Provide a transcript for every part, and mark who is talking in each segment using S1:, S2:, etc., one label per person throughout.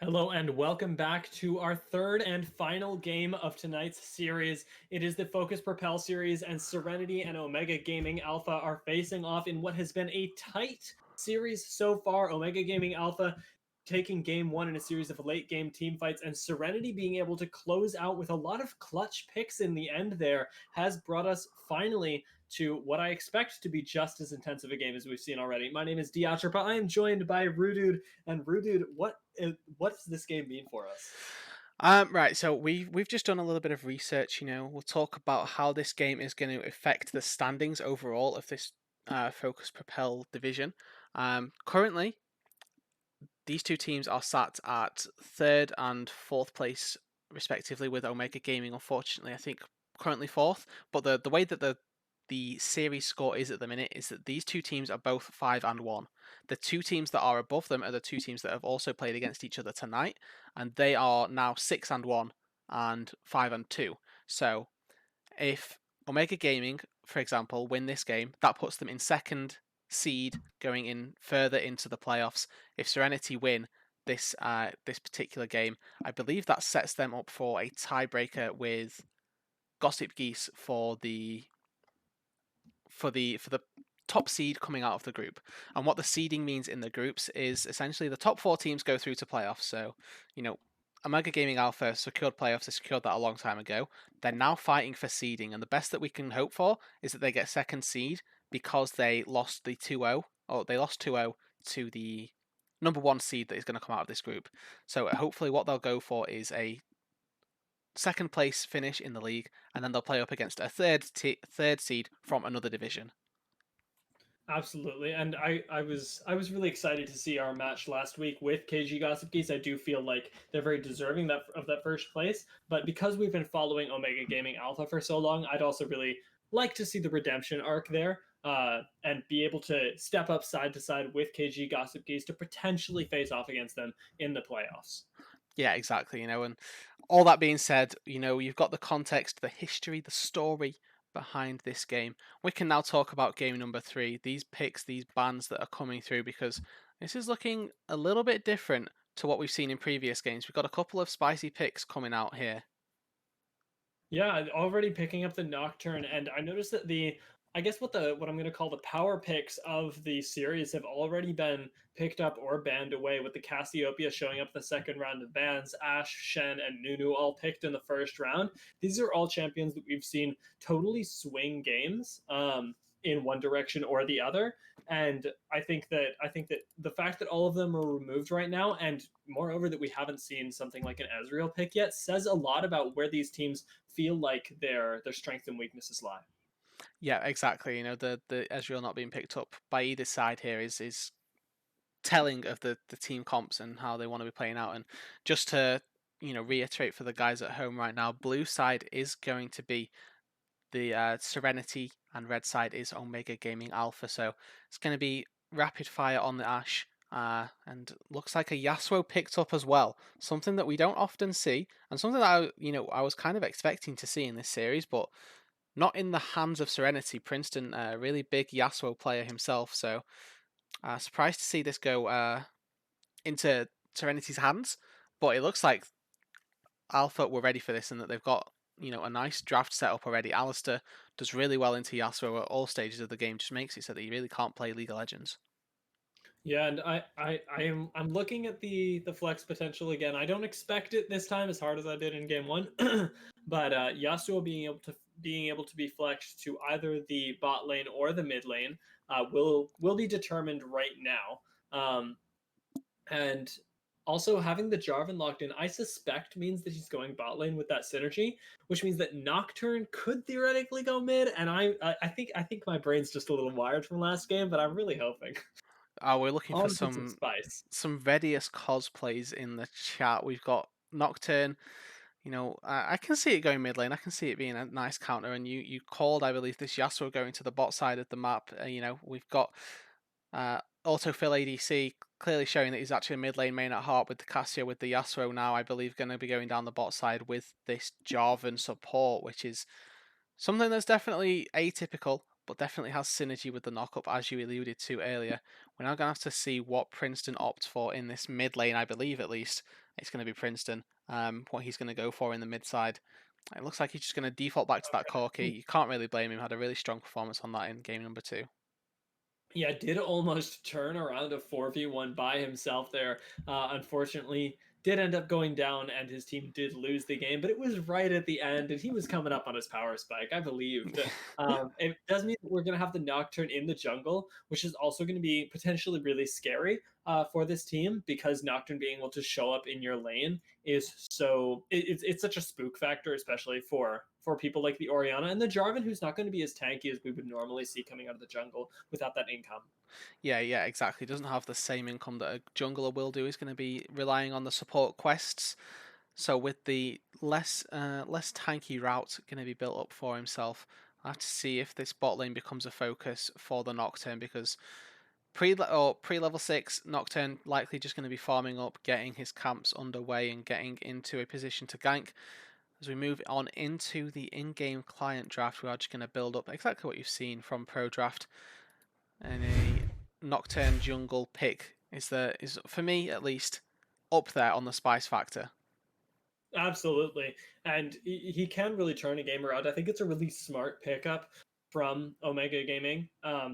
S1: Hello and welcome back to our third and final game of tonight's series. It is the Focus Propel series, and Serenity and Omega Gaming Alpha are facing off in what has been a tight series so far. Omega Gaming Alpha taking game one in a series of late game team fights, and Serenity being able to close out with a lot of clutch picks in the end there has brought us finally to what I expect to be just as intense of a game as we've seen already. My name is Diatrapa. I am joined by Rudude. And Rudude, what does this game mean for us?
S2: Right, so we've just done a little bit of research. We'll talk about how this game is going to affect the standings overall of this Focus Propel division. Currently, these two teams are sat at third and fourth place respectively, with Omega Gaming, unfortunately, I think currently fourth. But the way that the series score is at the minute is that these two teams are both 5-1. The two teams that are above them are the two teams that have also played against each other tonight, and they are now 6-1 and 5-2. So if Omega Gaming, for example, win this game, that puts them in second seed going in further into the playoffs. If Serenity win this particular game, I believe that sets them up for a tiebreaker with Gossip Geese for the top seed coming out of the group. And what the seeding means in the groups is essentially the top four teams go through to playoffs. So, you know, Omega Gaming Alpha secured playoffs. They secured that a long time ago. They're now fighting for seeding, and the best that we can hope for is that they get second seed because they lost the 2-0, or they lost 2-0 to the number one seed that is going to come out of this group. So hopefully what they'll go for is a second place finish in the league, and then they'll play up against a third seed from another division.
S1: Absolutely, and I was really excited to see our match last week with KG Gossip Geese. I do feel like they're very deserving of that first place, but because we've been following Omega Gaming Alpha for so long, I'd also really like to see the redemption arc there, and be able to step up side to side with KG Gossip Geese to potentially face off against them in the playoffs.
S2: Yeah, exactly. And all that being said, you've got the context, the history, the story behind this game. We can now talk about game number three, these picks, these bans that are coming through, because this is looking a little bit different to what we've seen in previous games. We've got a couple of spicy picks coming out here.
S1: Yeah, already picking up the Nocturne, and I noticed that I guess what I'm going to call the power picks of the series have already been picked up or banned away, with the Cassiopeia showing up the second round of bans, Ash, Shen, and Nunu all picked in the first round. These are all champions that we've seen totally swing games in one direction or the other, and I think that the fact that all of them are removed right now, and moreover that we haven't seen something like an Ezreal pick yet, says a lot about where these teams feel like their strengths and weaknesses lie.
S2: Yeah, exactly. The Ezreal not being picked up by either side here is telling of the team comps and how they want to be playing out. And just to reiterate for the guys at home right now, blue side is going to be the Serenity, and red side is Omega Gaming Alpha. So it's going to be rapid fire on the Ash. And looks like a Yasuo picked up as well, something that we don't often see, and something that I was kind of expecting to see in this series, but not in the hands of Serenity. Princeton, a really big Yasuo player himself, so surprised to see this go into Serenity's hands. But it looks like Alpha were ready for this, and that they've got a nice draft set up already. Alistair does really well into Yasuo at all stages of the game, just makes it so that he really can't play League of Legends.
S1: Yeah, and I'm looking at the flex potential again. I don't expect it this time as hard as I did in game one, but Yasuo being able to be flexed to either the bot lane or the mid lane will be determined right now. And also having the Jarvan locked in, I suspect means that he's going bot lane with that synergy, which means that Nocturne could theoretically go mid. And I think my brain's just a little wired from last game, but I'm really hoping.
S2: We're looking
S1: I
S2: for
S1: want to put some
S2: some
S1: spice.
S2: some Vedius cosplays in the chat. We've got Nocturne. I can see it going mid lane. I can see it being a nice counter. And you called, I believe, this Yasuo going to the bot side of the map. We've got autofill ADC clearly showing that he's actually a mid lane main at heart, with the Cassio, with the Yasuo now, I believe, going to be going down the bot side with this Jarvan support, which is something that's definitely atypical but definitely has synergy with the knockup, as you alluded to earlier. We're now going to have to see what Princeton opts for in this mid lane, I believe at least. It's going to be Princeton, what he's going to go for in the mid side. It looks like he's just going to default back to that Corki. You can't really blame him. Had a really strong performance on that in game number 2.
S1: Yeah, did almost turn around a 4v1 by himself there. Unfortunately, did end up going down, and his team did lose the game, but it was right at the end, and he was coming up on his power spike, I believed. It does mean that we're going to have the Nocturne in the jungle, which is also going to be potentially really scary for this team, because Nocturne being able to show up in your lane is it's such a spook factor, especially for people like the Orianna and the Jarvan, who's not going to be as tanky as we would normally see coming out of the jungle without that income.
S2: Yeah, exactly. Doesn't have the same income that a jungler will do. He's going to be relying on the support quests. So with the less tanky route going to be built up for himself, I have to see if this bot lane becomes a focus for the Nocturne, because pre level 6 Nocturne likely just going to be farming up, getting his camps underway, and getting into a position to gank. As we move on into the in-game client draft, we are just going to build up exactly what you've seen from Pro Draft, and a Nocturne jungle pick is for me at least up there on the spice factor.
S1: Absolutely. And he can really turn a game around. I think it's a really smart pickup from Omega Gaming,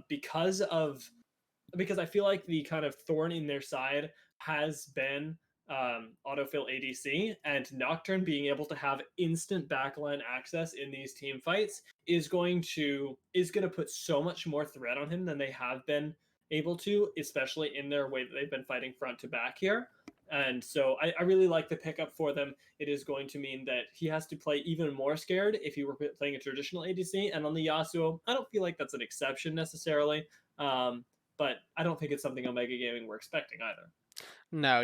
S1: because I feel like the kind of thorn in their side has been autofill ADC, and Nocturne being able to have instant backline access in these team fights is going to put so much more threat on him than they have been able to, especially in their way that they've been fighting front to back here. And so I really like the pickup for them. It is going to mean that he has to play even more scared if he were playing a traditional ADC. And on the Yasuo, I don't feel like that's an exception necessarily. But I don't think it's something Omega Gaming were expecting either.
S2: No,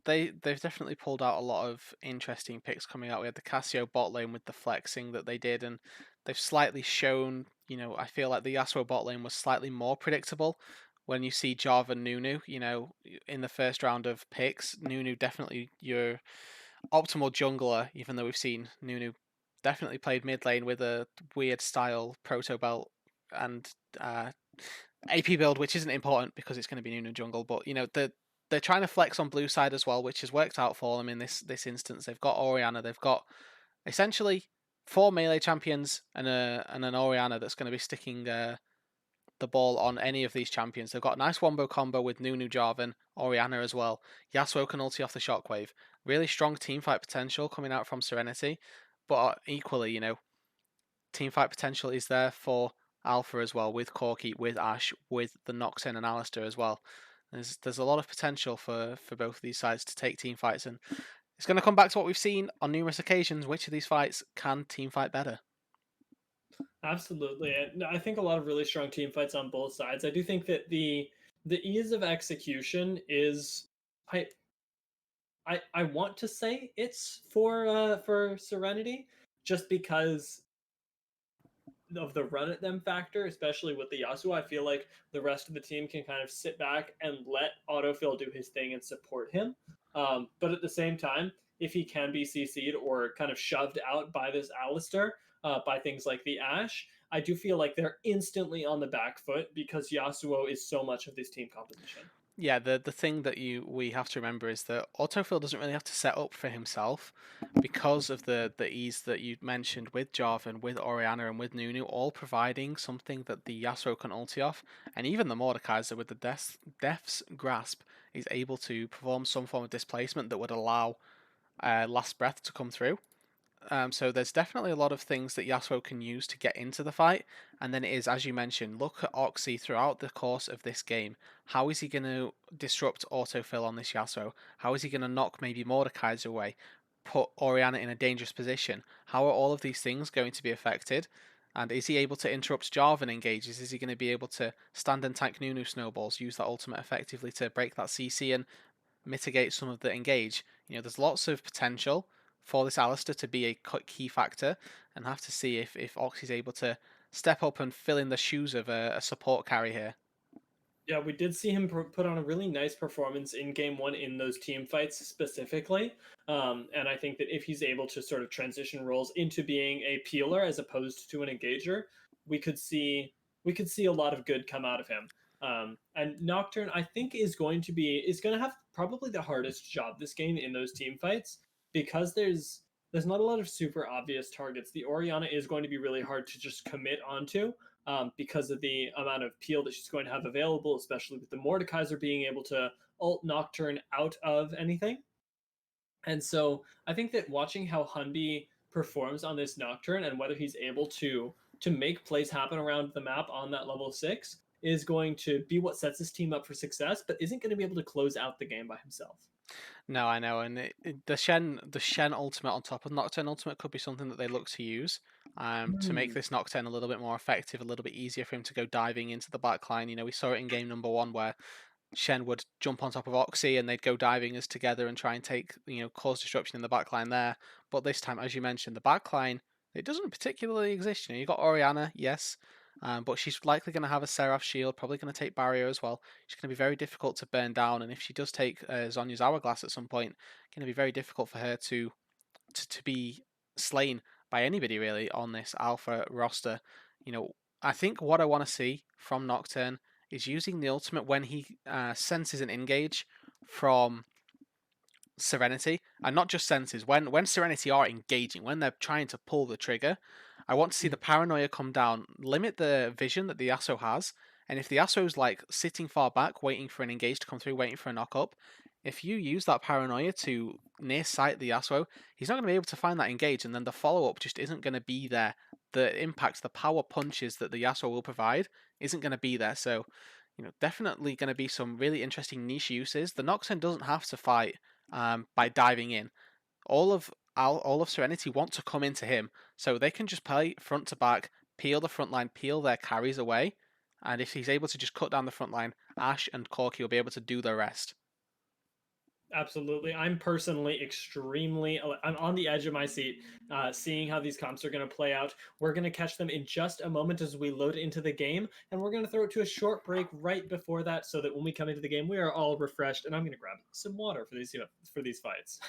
S2: they've definitely pulled out a lot of interesting picks coming out. We had the Casio bot lane with the flexing that they did, and they've slightly shown. I feel like the Yasuo bot lane was slightly more predictable. When you see Jarvan Nunu, in the first round of picks, Nunu definitely your optimal jungler. Even though we've seen Nunu definitely played mid lane with a weird style proto belt and AP build, which isn't important because it's going to be Nunu jungle. But they're trying to flex on blue side as well, which has worked out for them in this instance. They've got Orianna, they've got essentially 4 melee champions and an Orianna that's going to be sticking the ball on any of these champions. They've got a nice wombo combo with Nunu, Jarvan, Orianna as well. Yasuo can ulti off the shockwave. Really strong teamfight potential coming out from Serenity, but equally, teamfight potential is there for Alpha as well, with Corki, with Ash, with the Nocturne and Alistair as well. There's a lot of potential for both of these sides to take team fights, and it's going to come back to what we've seen on numerous occasions. Which of these fights can team fight better?
S1: Absolutely. And I think a lot of really strong team fights on both sides. I do think that the ease of execution is I I want to say it's for Serenity, just because of the run at them factor, especially with the Yasuo. I feel like the rest of the team can kind of sit back and let Autofill do his thing and support him. But at the same time, if he can be CC'd or kind of shoved out by this Alistair, by things like the Ashe, I do feel like they're instantly on the back foot because Yasuo is so much of this team composition.
S2: Yeah, the thing that we have to remember is that Autofill doesn't really have to set up for himself because of the ease that you mentioned with Jarvan, with Orianna, and with Nunu, all providing something that the Yasuo can ulti off, and even the Mordekaiser with the Death's Grasp is able to perform some form of displacement that would allow Last Breath to come through. So there's definitely a lot of things that Yasuo can use to get into the fight, and then it is, as you mentioned, look at Oxy throughout the course of this game. How is he going to disrupt autofill on this Yasuo? How is he going to knock maybe Mordekaiser away, put Orianna in a dangerous position? How are all of these things going to be affected? And is he able to interrupt Jarvan engages? Is he going to be able to stand and tank Nunu snowballs, use that ultimate effectively to break that CC and mitigate some of the engage? There's lots of potential for this Alistair to be a key factor, and have to see if Oxy's able to step up and fill in the shoes of a support carry here.
S1: Yeah, we did see him put on a really nice performance in game one in those team fights specifically. And I think that if he's able to sort of transition roles into being a peeler as opposed to an engager, we could see a lot of good come out of him. And Nocturne, I think, is going to have probably the hardest job this game in those team fights, because there's not a lot of super obvious targets. The Orianna is going to be really hard to just commit onto, because of the amount of peel that she's going to have available, especially with the Mordekaiser being able to ult Nocturne out of anything. And so I think that watching how Hunby performs on this Nocturne and whether he's able to make plays happen around the map on that level 6 is going to be what sets his team up for success, but isn't going to be able to close out the game by himself.
S2: No, I know, and the Shen ultimate on top of Nocturne ultimate could be something that they look to use, to make this Nocturne a little bit more effective, a little bit easier for him to go diving into the backline. You know, we saw it in game number 1 where Shen would jump on top of Oxy and they'd go diving as together and try and take, cause disruption in the backline there. But this time, as you mentioned, the backline, it doesn't particularly exist. You got Orianna, yes, but she's likely going to have a Seraph shield, probably going to take barrier as well. She's going to be very difficult to burn down, and if she does take Zhonya's hourglass at some point, it's going to be very difficult for her to be slain by anybody really on this alpha roster. You know, I think what I want to see from Nocturne is using the ultimate when he senses an engage from Serenity, and not just senses. When Serenity are engaging, when they're trying to pull the trigger, I want to see the paranoia come down, limit the vision that the Yasuo has, and if the Yasuo's like sitting far back, waiting for an engage to come through, waiting for a knock up, if you use that paranoia to near sight the Yasuo, he's not going to be able to find that engage, and then the follow up just isn't going to be there. The impact, the power punches that the Yasuo will provide isn't going to be there. So, definitely going to be some really interesting niche uses. The Nocturne doesn't have to fight by diving in. All of Serenity want to come into him, so they can just play front to back, peel the front line, peel their carries away, and if he's able to just cut down the front line, Ash and Corki will be able to do the rest.
S1: Absolutely. I'm personally I'm on the edge of my seat, seeing how these comps are going to play out. We're going to catch them in just a moment as we load into the game, and we're going to throw it to a short break right before that, so that when we come into the game, we are all refreshed. And I'm going to grab some water for these fights.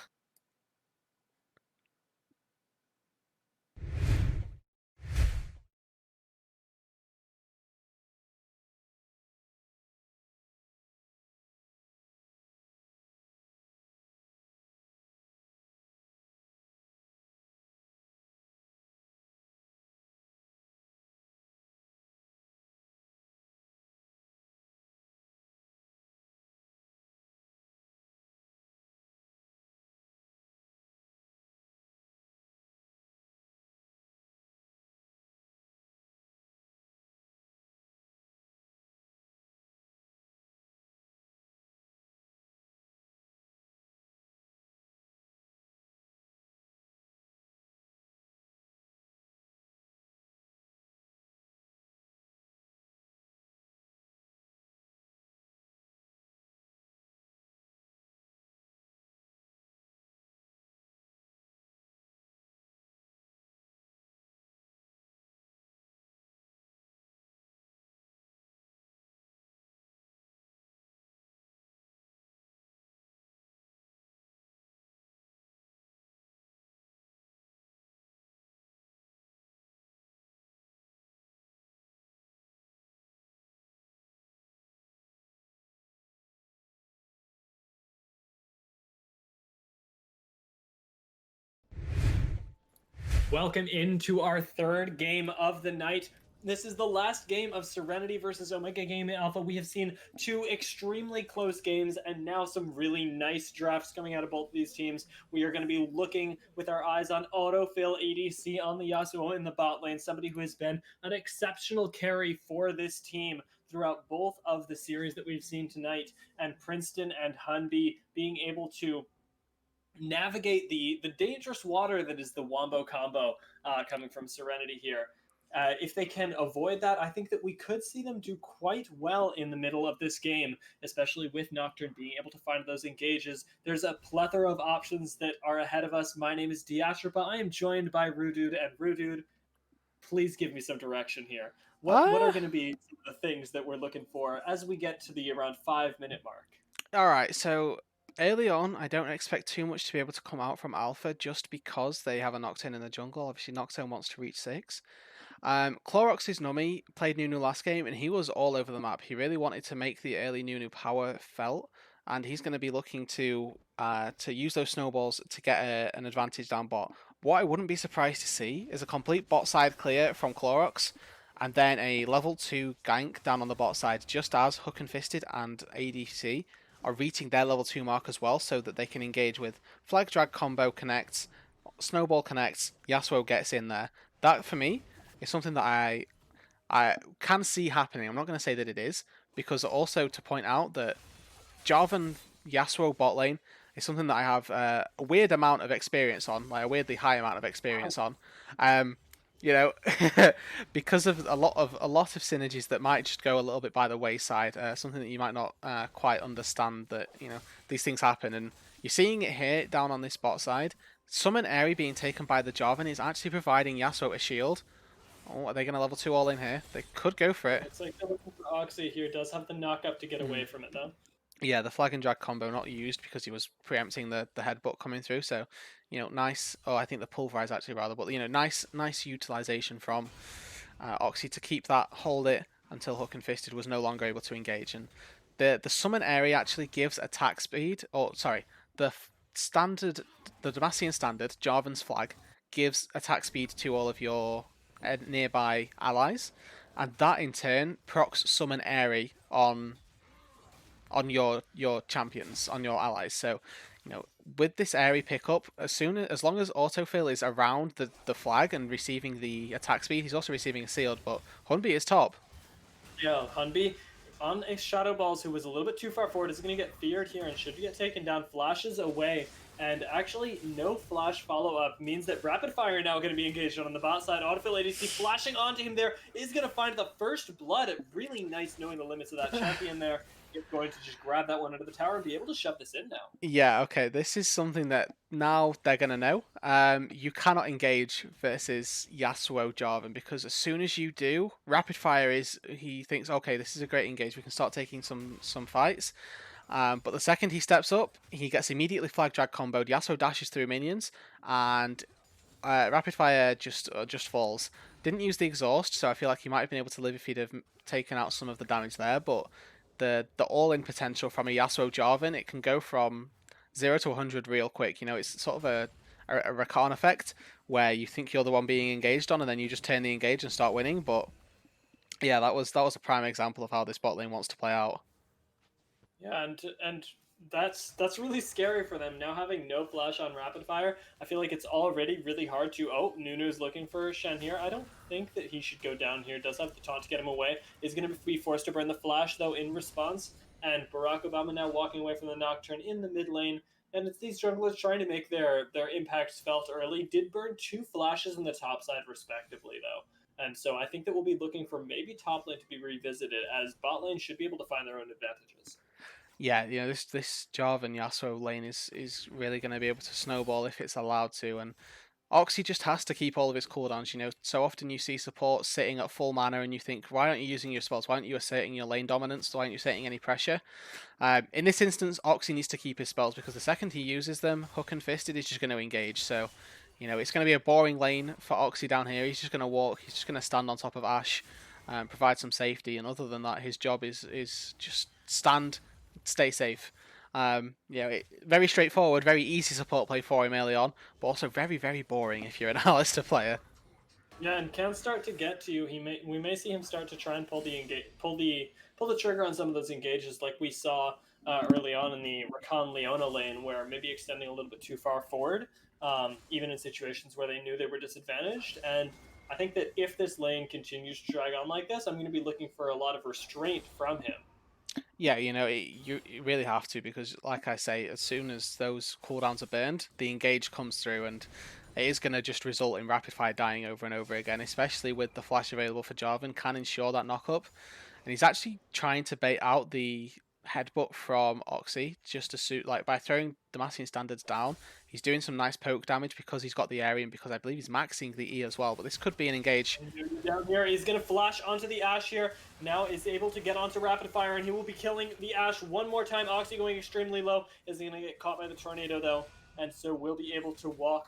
S1: Welcome into our third game of the night. This is the last game of Serenity versus Omega Game Alpha. We have seen two extremely close games and now some really nice drafts coming out of both of these teams. We are going to be looking with our eyes on Autofill ADC on the Yasuo in the bot lane, somebody who has been an exceptional carry for this team throughout both of the series that we've seen tonight, and Princeton and Hunby being able to navigate the dangerous water that is the Wombo combo coming from Serenity here. If they can avoid that, I think that we could see them do quite well in the middle of this game, especially with Nocturne being able to find those engages. There's a plethora of options that are ahead of us. My name is Diashrapa. I am joined by Rudude, and Rudude, please give me some direction here. What are
S2: Uh,
S1: going to be the things that we're looking for as we get to the around 5 minute mark?
S2: all right, so early on, I don't expect too much to be able to come out from Alpha just because they have a Nocturne in the jungle. Obviously, Nocturne wants to reach 6. Clorox's Nummy played Nunu last game, and he was all over the map. He really wanted to make the early Nunu power felt, and he's going to be looking to use those snowballs to get an advantage down bot. What I wouldn't be surprised to see is a complete bot side clear from Clorox, and then a level 2 gank down on the bot side, just as Hook and Fisted and ADC are reaching their level 2 mark as well, so that they can engage with Flag Drag combo connects, Snowball connects, Yasuo gets in there. That, for me, is something that I can see happening. I'm not going to say that it is, because also to point out that Jarvan Yasuo bot lane is something that I have a weird amount of experience on, like a weirdly high amount of experience on. Um, you know, because of a lot of synergies that might just go a little bit by the wayside. Something that you might not quite understand, that these things happen, and you're seeing it here down on this bot side. Summon Airy being taken by the Jarvan is actually providing Yasuo a shield. Oh, are they going to level 2 all in here? They could go for it.
S1: Looks like they're looking for Oxy here. Does have the knock up to get away from it though.
S2: Yeah, the flag and drag combo not used because he was preempting the headbutt coming through. So, nice. Oh, I think the pulverize actually rather, but nice utilization from Oxy to keep that, hold it until Hook and Fisted was no longer able to engage. And the summon area actually gives attack speed. Or sorry, the Demacian standard Jarvan's flag gives attack speed to all of your nearby allies, and that in turn procs summon Airy on your champions, on your allies. So, with this Airy pickup, as long as autofill is around the flag and receiving the attack speed, he's also receiving a sealed. But Hunby is top.
S1: Yeah, Hunby on a Shadow Balls who was a little bit too far forward is going to get feared here and should get taken down. Flashes away, and actually no flash follow-up means that Rapid Fire now going to be engaged on the bot side. Autofill ADC flashing onto him there is going to find the first blood. Really nice knowing the limits of that champion there. It's going to just grab that one under the tower and be able to shove this in now.
S2: Yeah, okay, this is something that now they're going to know. You cannot engage versus Yasuo Jarvan, because as soon as you do, Rapid Fire he thinks, okay, this is a great engage, we can start taking some fights. But the second he steps up, he gets immediately flag drag comboed. Yasuo dashes through minions, and Rapid Fire just falls. Didn't use the exhaust, so I feel like he might have been able to live if he'd have taken out some of the damage there, but the all-in potential from a Yasuo Jarvan, it can go from 0 to 100 real quick. It's sort of a Rakan effect, where you think you're the one being engaged on, and then you just turn the engage and start winning. But yeah, that was a prime example of how this bot lane wants to play out.
S1: Yeah, and that's really scary for them now having no flash on Rapid Fire. I feel like it's already really hard to. Oh, Nunu's looking for Shen here. I don't think that he should go down here. Does have the taunt to get him away. Is going to be forced to burn the flash though in response. And Barack Obama now walking away from the Nocturne in the mid lane. And it's these junglers trying to make their impacts felt early. Did burn 2 flashes in the top side respectively though. And so I think that we'll be looking for maybe top lane to be revisited, as bot lane should be able to find their own advantages.
S2: Yeah, this Jarvan Yasuo lane is really going to be able to snowball if it's allowed to, and Oxy just has to keep all of his cooldowns. So often you see support sitting at full mana, and you think, why aren't you using your spells? Why aren't you asserting your lane dominance? Why aren't you asserting any pressure? In this instance, Oxy needs to keep his spells, because the second he uses them, Hook and Fisted is just going to engage. So, it's going to be a boring lane for Oxy down here. He's just going to walk. He's just going to stand on top of Ashe, provide some safety, and other than that, his job is just stand, stay safe. Very straightforward, very easy support play for him early on, but also very, very boring if you're an Alistair player.
S1: Yeah, and can start to get to. We may see him start to try and pull the trigger on some of those engages, like we saw early on in the Rakan Leona lane, where maybe extending a little bit too far forward, even in situations where they knew they were disadvantaged. And I think that if this lane continues to drag on like this, I'm going to be looking for a lot of restraint from him.
S2: Yeah, you really have to, because, like I say, as soon as those cooldowns are burned, the engage comes through, and it is going to just result in Rapid Fire dying over and over again, especially with the flash available for Jarvan, can ensure that knock-up. And he's actually trying to bait out the headbutt from Oxy, just to suit, like, by throwing Demacian standards down. He's doing some nice poke damage because he's got the area, and because I believe he's maxing the E as well, but this could be an engage.
S1: Down here, he's going to flash onto the Ashe here. Now is able to get onto Rapid Fire, and he will be killing the Ashe one more time. Oxy going extremely low. Is going to get caught by the tornado, though, and so will be able to walk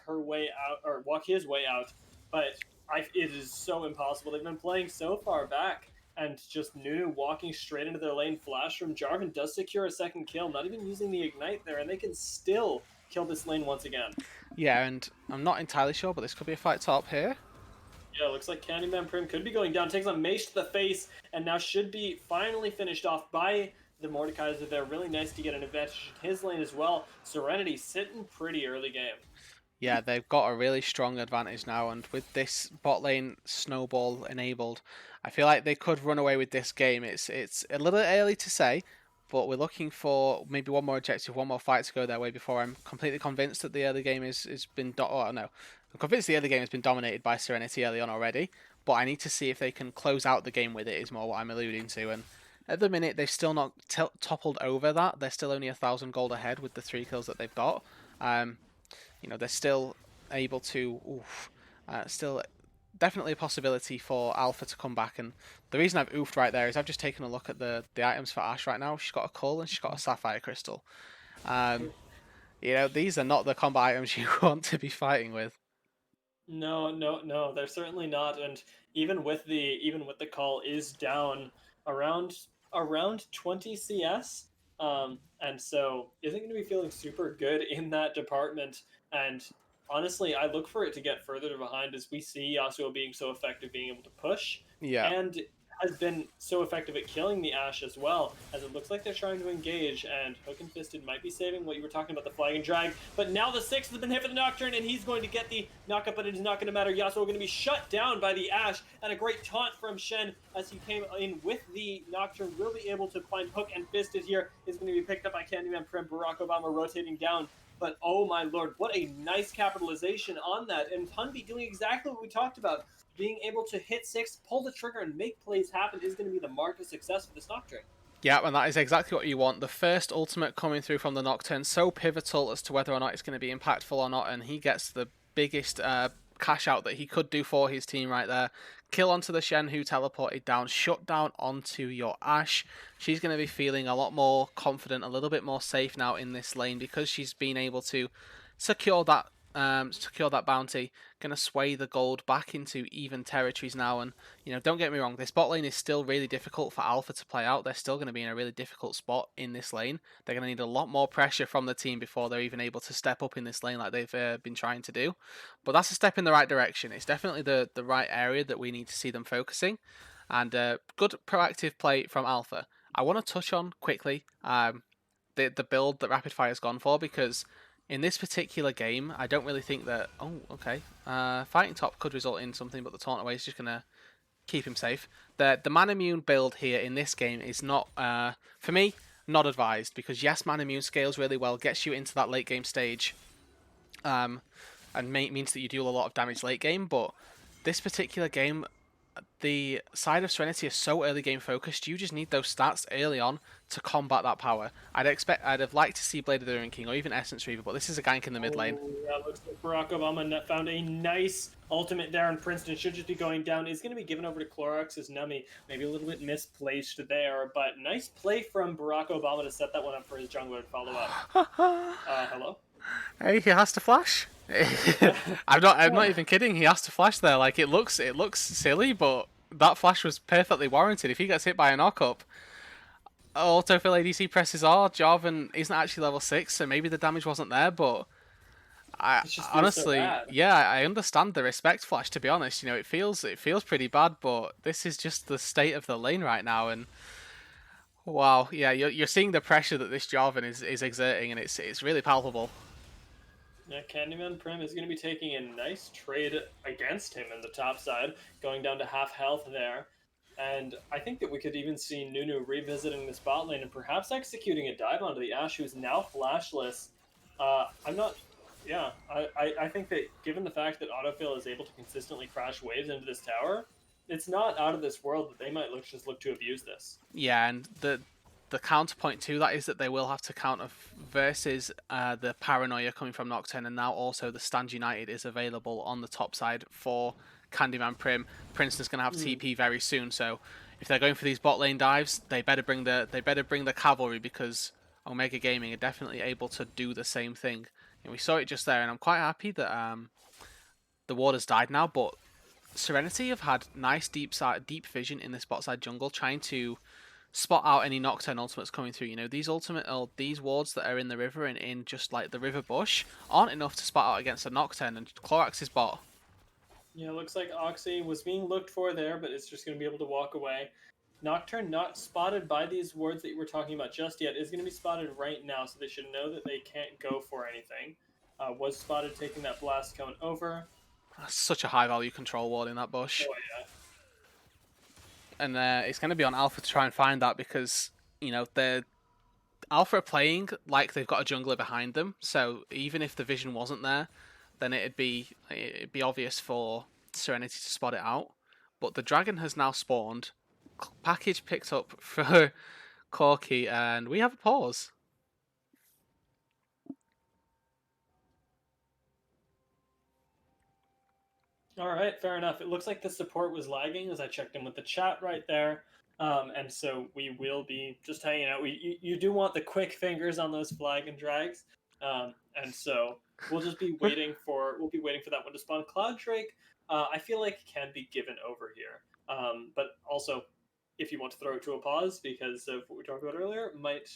S1: his way out. But it is so impossible. They've been playing so far back, and just Nunu walking straight into their lane. Flash from Jarvan does secure a second kill, not even using the ignite there, and they can still kill this lane once again.
S2: Yeah, and I'm not entirely sure, but this could be a fight top here.
S1: Yeah, looks like Candyman Prim could be going down. Takes on Mace to the face, and now should be finally finished off by the Mordekaiser there. Really nice to get an advantage in his lane as well. Serenity sitting pretty early game.
S2: Yeah, they've got a really strong advantage now, and with this bot lane snowball enabled, I feel like they could run away with this game. It's a little early to say, but we're looking for maybe one more objective, one more fight to go their way before I'm completely convinced that the early game has been oh no, I'm convinced the early game has been dominated by Serenity early on already. But I need to see if they can close out the game with it. Is more what I'm alluding to, and at the minute they've still not toppled over that. They're still only 1,000 gold ahead with the 3 kills that they've got. They're still able to, still definitely a possibility for Alpha to come back. And the reason I've oofed right there is I've just taken a look at the items for Ashe right now. She's got a coal and she's got a sapphire crystal. Um, these are not the combat items you want to be fighting with.
S1: No, no, no, they're certainly not. And even with the call is down around around 20 CS. And so isn't going to be feeling super good in that department. And honestly, I look for it to get further to behind as we see Yasuo being so effective, being able to push,
S2: Yeah.
S1: and has been so effective at killing the Ashe as well, as it looks like they're trying to engage, and Hook and Fisted might be saving what you were talking about, the flag and drag, but now the 6 has been hit for the Nocturne, and he's going to get the knockup, but it is not going to matter. Yasuo going to be shut down by the Ashe, and a great taunt from Shen as he came in with the Nocturne, will be able to find Hook and Fisted here, is going to be picked up by Candyman Prim, Barack Obama rotating down, but oh my lord, what a nice capitalization on that, and Hunby doing exactly what we talked about. Being able to hit 6, pull the trigger, and make plays happen is going to be the mark of success for this Nocturne.
S2: Yeah, and that is exactly what you want. The first ultimate coming through from the Nocturne, so pivotal as to whether or not it's going to be impactful or not, and he gets the biggest cash out that he could do for his team right there. Kill onto the Shen who teleported down, shut down onto your Ashe. She's going to be feeling a lot more confident, a little bit more safe now in this lane because she's been able to secure that bounty. Gonna sway the gold back into even territories now, and don't get me wrong, this bot lane is still really difficult for Alpha to play out. They're still going to be in a really difficult spot in this lane. They're going to need a lot more pressure from the team before they're even able to step up in this lane like they've been trying to do. But that's a step in the right direction. It's definitely the right area that we need to see them focusing, and good proactive play from Alpha. I want to touch on quickly the build that Rapid Fire's gone for, because in this particular game, I don't really think that... Oh, okay. Fighting top could result in something, but the taunt away is just going to keep him safe. The Man Immune build here in this game is not, for me, not advised, because yes, Man Immune scales really well, gets you into that late game stage, and means that you do a lot of damage late game, but this particular game, the side of Serenity is so early game focused, you just need those stats early on to combat that power. I'd have liked to see Blade of the Ruin King or even Essence Reaver, but this is a gank in the mid lane.
S1: Yeah, looks like Barack Obama found a nice ultimate there, and Princeton should just be going down. Is going to be given over to Clorox as Nummy. Maybe a little bit misplaced there, but nice play from Barack Obama to set that one up for his jungler to follow up. Hello?
S2: Hey, he has to flash. I'm not even kidding. He has to flash there. Like it looks silly, but that flash was perfectly warranted. If he gets hit by a knockup, autofill ADC presses R. Jarvan isn't actually level 6, so maybe the damage wasn't there. But I honestly,
S1: so
S2: yeah, I understand the respect flash. To be honest, it feels pretty bad, but this is just the state of the lane right now, and wow, yeah, you're seeing the pressure that this Jarvan is exerting, and it's really palpable.
S1: Yeah, Candyman Prim is going to be taking a nice trade against him in the top side, going down to half health there. And I think that we could even see Nunu revisiting the spot lane and perhaps executing a dive onto the Ashe, who's now flashless. I'm not... Yeah, I think that given the fact that Autofill is able to consistently crash waves into this tower, it's not out of this world that they might just look to abuse this.
S2: Yeah, and the counterpoint to that is that they will have to counter versus the paranoia coming from Nocturne, and now also the Stand United is available on the top side for Candyman Prim. Princeton's going to have TP very soon, so if they're going for these bot lane dives, they better bring the cavalry, because Omega Gaming are definitely able to do the same thing. And we saw it just there, and I'm quite happy that the ward has died now, but Serenity have had nice deep vision in this bot side jungle, trying to spot out any Nocturne ultimates coming through. You know, these wards that are in the river and in just like the river bush aren't enough to spot out against a Nocturne, and Clorax's bot.
S1: Yeah, looks like Oxy was being looked for there, but it's just going to be able to walk away. Nocturne not spotted by these wards that you were talking about just yet is going to be spotted right now, so they should know that they can't go for anything. Was spotted taking that blast cone over.
S2: That's such a high value control ward in that bush.
S1: Oh yeah.
S2: And it's going to be on Alpha to try and find that, because you know the Alpha are playing like they've got a jungler behind them. So even if the vision wasn't there, then it'd be obvious for Serenity to spot it out. But the dragon has now spawned. Package picked up for Corky, and we have a pause.
S1: All right, fair enough. It looks like the support was lagging as I checked in with the chat right there. And so we will be just hanging out. You do want the quick fingers on those flag and drags. And so we'll just be waiting for that one to spawn. Cloud Drake, I feel like can be given over here. But also, if you want to throw it to a pause because of what we talked about earlier, might.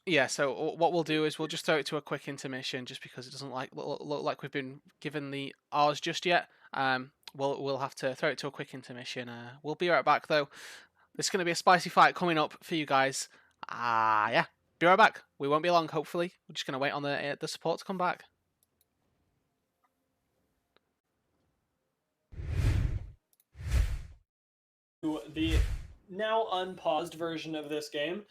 S2: Yeah, so what we'll do is we'll just throw it to a quick intermission, just because it doesn't look like we've been given the R's just yet. We'll have to throw it to a quick intermission. We'll be right back though. There's going to be a spicy fight coming up for you guys. Yeah, be right back. We won't be long. Hopefully, we're just going to wait on the support to come back.
S1: The now unpaused version of this game.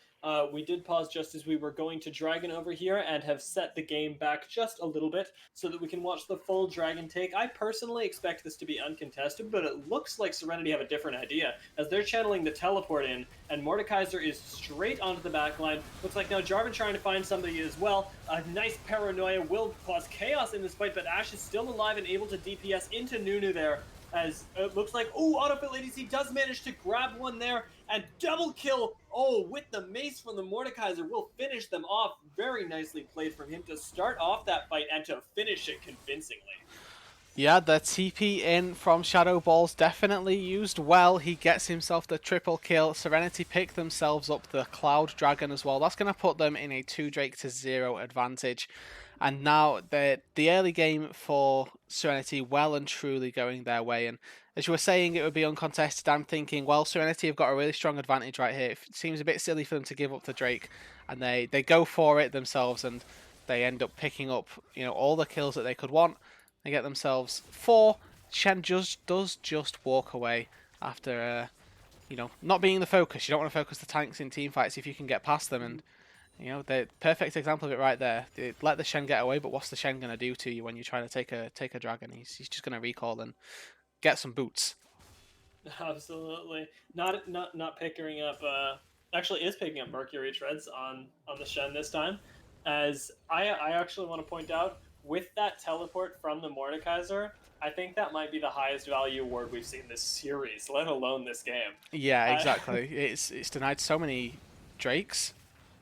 S1: We did pause just as we were going to Dragon over here and have set the game back just a little bit so that we can watch the full Dragon take. I personally expect this to be uncontested, but it looks like Serenity have a different idea as they're channeling the teleport in, and Mordekaiser is straight onto the back line. Looks like now Jarvan trying to find somebody as well. A nice paranoia will cause chaos in this fight, but Ashe is still alive and able to DPS into Nunu there. As it looks like, autofill ADC does manage to grab one there, and double kill, with the mace from the Mordekaiser will finish them off. Very nicely played from him to start off that fight and to finish it convincingly.
S2: Yeah, the TP in from Shadow Balls definitely used well. He gets himself the triple kill. Serenity pick themselves up the Cloud Dragon as well. That's going to put them in a 2 Drake to 0 advantage. And now the early game for Serenity well and truly going their way. And as you were saying, it would be uncontested. I'm thinking, well, Serenity have got a really strong advantage right here. It seems a bit silly for them to give up the Drake. And they go for it themselves, and they end up picking up, all the kills that they could want. They get themselves 4. Shen does just walk away after, not being the focus. You don't want to focus the tanks in team fights if you can get past them. And the perfect example of it right there. They let the Shen get away, but what's the Shen gonna do to you when you're trying to take a dragon? He's just gonna recall and get some boots.
S1: Absolutely, not picking up. Actually, is picking up Mercury treads on the Shen this time. As I actually want to point out, with that teleport from the Mordekaiser, I think that might be the highest value award we've seen this series, let alone this game.
S2: Yeah, exactly. It's denied so many Drakes.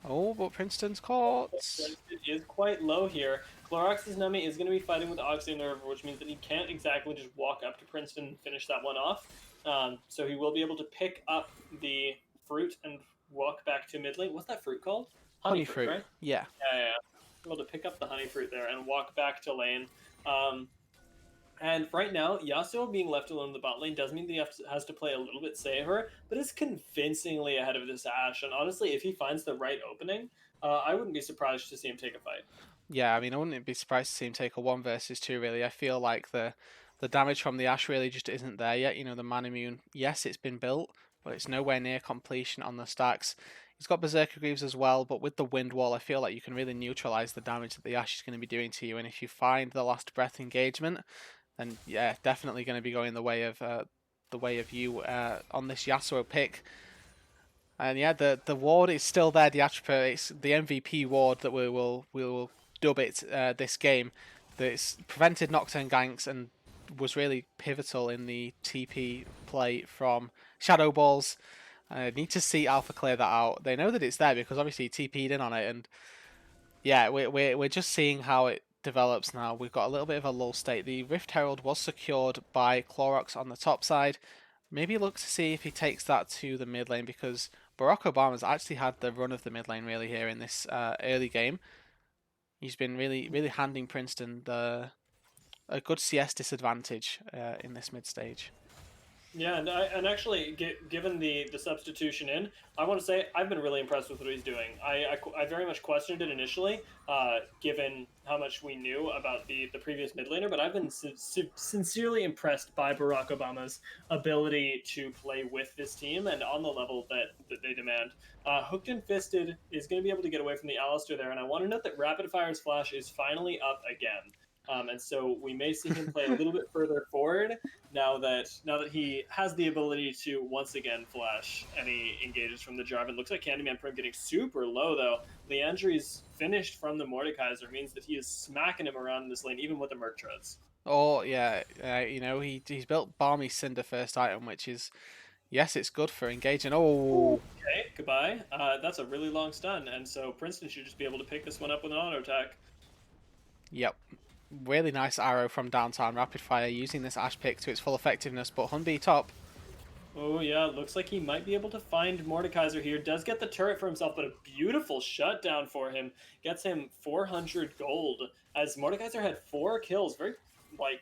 S2: Oh, but Princeton's caught.
S1: Princeton is quite low here. Clorox's Nummy is going to be fighting with Oxy in the river, which means that he can't exactly just walk up to Princeton and finish that one off. So he will be able to pick up the fruit and walk back to mid lane. What's that fruit called?
S2: Honey fruit, right? Yeah.
S1: Yeah. Able to pick up the honey fruit there and walk back to lane. And right now, Yasuo being left alone in the bot lane does mean that he has to play a little bit safer, but is convincingly ahead of this Ashe. And honestly, if he finds the right opening, I wouldn't be surprised to see him take a fight.
S2: Yeah, I mean, I wouldn't be surprised to see him take a 1 versus 2, really. I feel like the damage from the Ashe really just isn't there yet. The Man Immune, yes, it's been built, but it's nowhere near completion on the stacks. He's got Berserker Greaves as well, but with the Wind Wall, I feel like you can really neutralize the damage that the Ashe is going to be doing to you. And if you find the Last Breath engagement, then yeah, definitely going to be going the way of you on this Yasuo pick. And yeah, the ward is still there. The Atropos, it's the MVP ward that we will dub it this game. That's prevented Nocturne ganks and was really pivotal in the TP play from Shadow Balls. Need to see Alpha clear that out. They know that it's there because obviously he TP'd in on it, and yeah, we're just seeing how develops now, we've got a little bit of a lull state. The Rift Herald was secured by Clorox on the top side. Maybe look to see if he takes that to the mid lane, because Barack Obama's actually had the run of the mid lane really here in this early game. He's been really handing Princeton a good CS disadvantage in this mid stage.
S1: Yeah, and actually, given the substitution in, I want to say I've been really impressed with what he's doing. I very much questioned it initially, given how much we knew about the previous mid laner, but I've been sincerely impressed by Barack Obama's ability to play with this team and on the level that they demand. Hooked and Fisted is going to be able to get away from the Alistair there, and I want to note that Rapid Fire's flash is finally up again. And so we may see him play a little bit further forward now that he has the ability to once again flash any engages from the Jarvan. Looks like Candyman Prim getting super low though. Leandri's finished from the Mordekaiser means that he is smacking him around in this lane, even with the Merc treads.
S2: Oh yeah, he's built Balmy Cinder first item, which is, yes, it's good for engaging. Oh,
S1: Okay, goodbye. That's a really long stun, and so Princeton should just be able to pick this one up with an auto attack.
S2: yep. Really nice arrow from downtown Rapid Fire using this Ash pick to its full effectiveness, but Hunby top.
S1: Oh yeah, looks like he might be able to find Mordekaiser here. Does get the turret for himself, but a beautiful shutdown for him. Gets him 400 gold, as Mordekaiser had 4 kills. Very, like,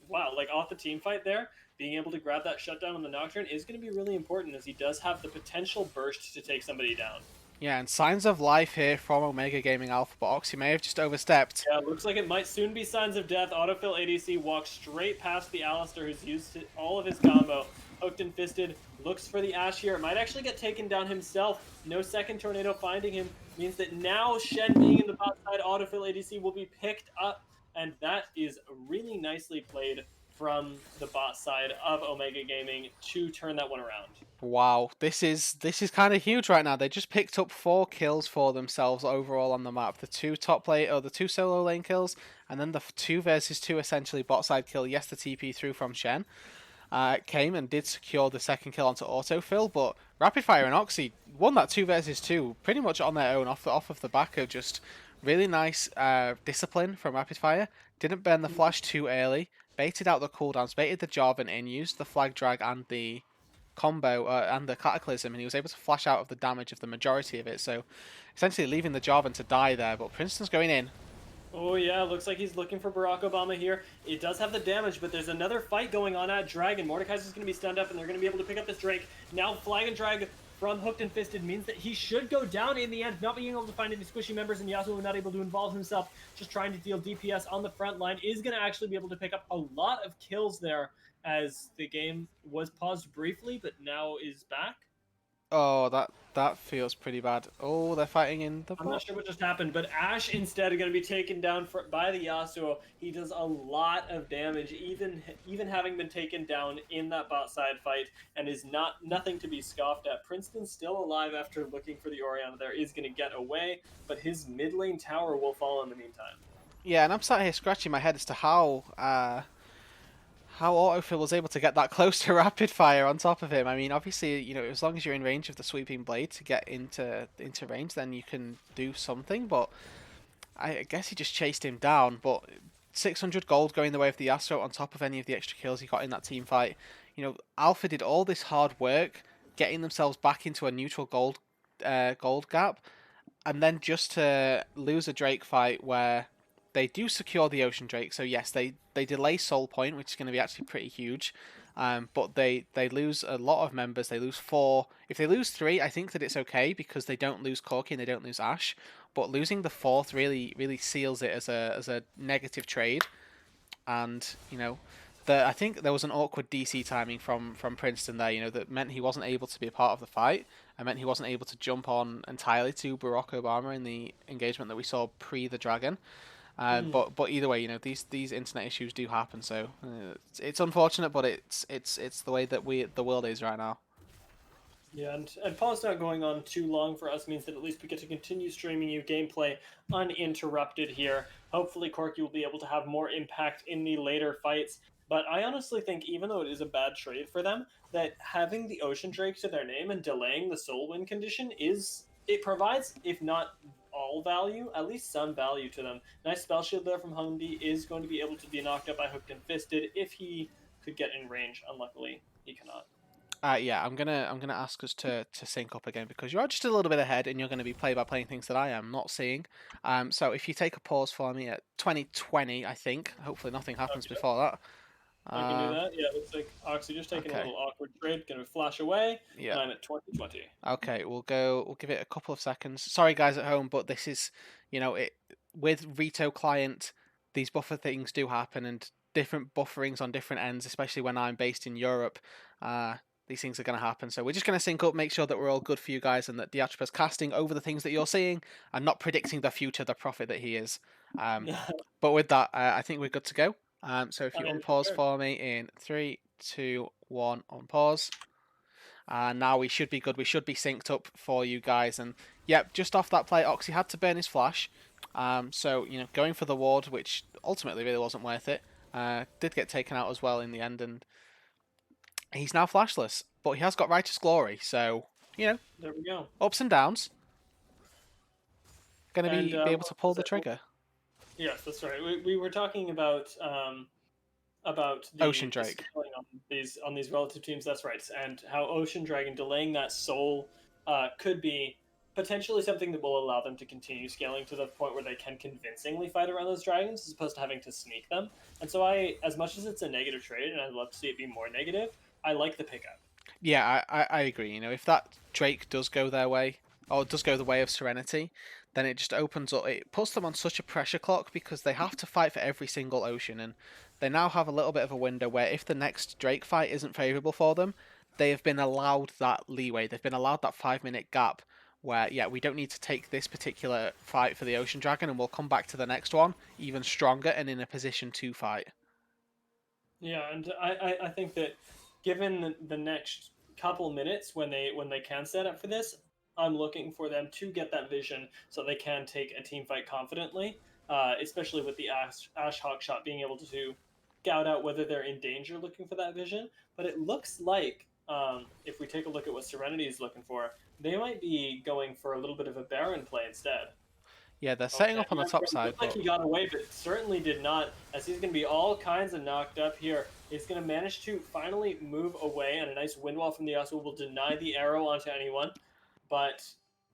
S1: wow, like off the team fight there. Being able to grab that shutdown on the Nocturne is going to be really important, as he does have the potential burst to take somebody down.
S2: Yeah, and signs of life here from Omega Gaming Alpha, but Oxy may have just overstepped.
S1: Yeah, looks like it might soon be signs of death. Autofill ADC walks straight past the Alistair, who's used all of his combo. Hooked and Fisted looks for the Ashe here. Might actually get taken down himself. No second tornado finding him means that now Shen being in the bot side, autofill ADC will be picked up, and that is really nicely played from the bot side of Omega Gaming to turn that one around.
S2: Wow, this is kind of huge right now. They just picked up 4 kills for themselves overall on the map. The 2 top lane, or the 2 solo lane kills, and then the 2 versus 2 essentially bot side kill. Yes, the TP through from Shen came and did secure the second kill onto autofill, but Rapid Fire and Oxy won that 2 versus 2 pretty much on their own, off of the back of just really nice discipline from Rapid Fire. Didn't burn the flash too early, baited out the cooldowns, baited the Jarvan in, used the flag drag and the combo and the cataclysm, and he was able to flash out of the damage of the majority of it, so essentially leaving the Jarvan to die there. But Princeton's going in.
S1: Oh yeah, looks like he's looking for Barack Obama here. It does have the damage, but there's another fight going on at Dragon. Mordekaiser's going to be stunned up, and they're going to be able to pick up this Drake. Now Flag and Drag from Hooked and Fisted means that he should go down in the end, not being able to find any squishy members, and Yasuo not able to involve himself, just trying to deal DPS on the front line, is going to actually be able to pick up a lot of kills there, as the game was paused briefly, but now is back.
S2: Oh, that feels pretty bad. Oh, they're fighting in the
S1: I'm not
S2: bot.
S1: sure what just happened, but Ashe instead are going to be taken down by the Yasuo. He does a lot of damage, even having been taken down in that bot side fight, and is nothing to be scoffed at. Princeton's still alive after looking for the Orianna there, is going to get away, but his mid lane tower will fall in the meantime.
S2: Yeah, and I'm sat here scratching my head as to how Autofill was able to get that close to Rapid Fire on top of him. I mean, obviously, as long as you're in range of the sweeping blade to get into range, then you can do something. But I guess he just chased him down. But 600 gold going the way of the Astro on top of any of the extra kills he got in that team fight. Alpha did all this hard work getting themselves back into a neutral gold gap, and then just to lose a Drake fight where they do secure the Ocean Drake. So yes, they delay Soul Point, which is going to be actually pretty huge. But they lose a lot of members. They lose 4. If they lose 3, I think that it's okay because they don't lose Corki and they don't lose Ashe. But losing the 4th really seals it as a negative trade. And I think there was an awkward DC timing from Princeton there. That meant he wasn't able to be a part of the fight. It meant he wasn't able to jump on entirely to Barack Obama in the engagement that we saw pre the Dragon. But either way, these internet issues do happen, so it's unfortunate, but it's the way that the world is right now.
S1: Yeah, and pause not going on too long for us means that at least we get to continue streaming you gameplay uninterrupted here. Hopefully Corki will be able to have more impact in the later fights, but I honestly think, even though it is a bad trade for them, that having the Ocean Drake to their name and delaying the Soul Wind condition it provides, if not all value, at least some value to them. Nice spell shield there from Humby is going to be able to be knocked up by Hooked and Fisted if he could get in range. Unluckily, he cannot.
S2: Yeah, I'm gonna ask us to sync up again because you are just a little bit ahead, and you're going to be playing by playing things that I am not seeing. So if you take a pause for me at 2020, I think. Hopefully nothing happens
S1: Okay,
S2: before that.
S1: I can do
S2: Um,
S1: that. Yeah, looks like Oxy just taking a
S2: okay.
S1: little awkward trade, gonna flash away,
S2: Yeah.
S1: and I'm at 2020.
S2: Okay, we'll go. We'll give it a couple of seconds. Sorry, guys at home, but this is, it with Rito client, these buffer things do happen, and different bufferings on different ends, especially when I'm based in Europe. Uh, these things are going to happen. So we're just going to sync up, make sure that we're all good for you guys, and that Diatropa's casting over the things that you're seeing, and not predicting the future, the prophet that he is. Um, but with that, I think we're good to go. So if
S1: I
S2: you
S1: am
S2: unpause
S1: prepared.
S2: for me in 3, 2, 1, unpause. And now we should be good. We should be synced up for you guys. And yep, just off that play, Oxy had to burn his flash. So going for the ward, which ultimately really wasn't worth it. Did get taken out as well in the end, and he's now flashless. But he has got Righteous Glory, so
S1: There we go.
S2: ups and downs. Going to
S1: And
S2: be able
S1: what
S2: to pull
S1: was
S2: the
S1: it?
S2: trigger.
S1: Yes, that's right. We were talking about
S2: Ocean
S1: the
S2: Drake.
S1: scaling on these relative teams. That's right, and how Ocean Dragon delaying that soul could be potentially something that will allow them to continue scaling to the point where they can convincingly fight around those dragons as opposed to having to sneak them. And so as much as it's a negative trade, and I'd love to see it be more negative, I like the pickup.
S2: Yeah, I agree. If that Drake does go their way, or does go the way of Serenity, then it just opens up. It puts them on such a pressure clock because they have to fight for every single ocean, and they now have a little bit of a window where if the next Drake fight isn't favourable for them, they have been allowed that leeway. They've been allowed that 5 minute gap where, yeah, we don't need to take this particular fight for the Ocean Dragon, and we'll come back to the next one even stronger and in a position to fight.
S1: Yeah, and I think that given the next couple minutes when they can set up for this, I'm looking for them to get that vision so they can take a team fight confidently, especially with the Ash Hawk shot being able to scout out whether they're in danger looking for that vision. But it looks like if we take a look at what Serenity is looking for, they might be going for a little bit of a Baron play instead.
S2: Yeah, they're setting
S1: Okay,
S2: up on the top side,
S1: looked like
S2: but
S1: he got away, but certainly did not, as he's going to be all kinds of knocked up here. He's going to manage to finally move away, and a nice wind wall from the Yasuo will deny the arrow onto anyone. But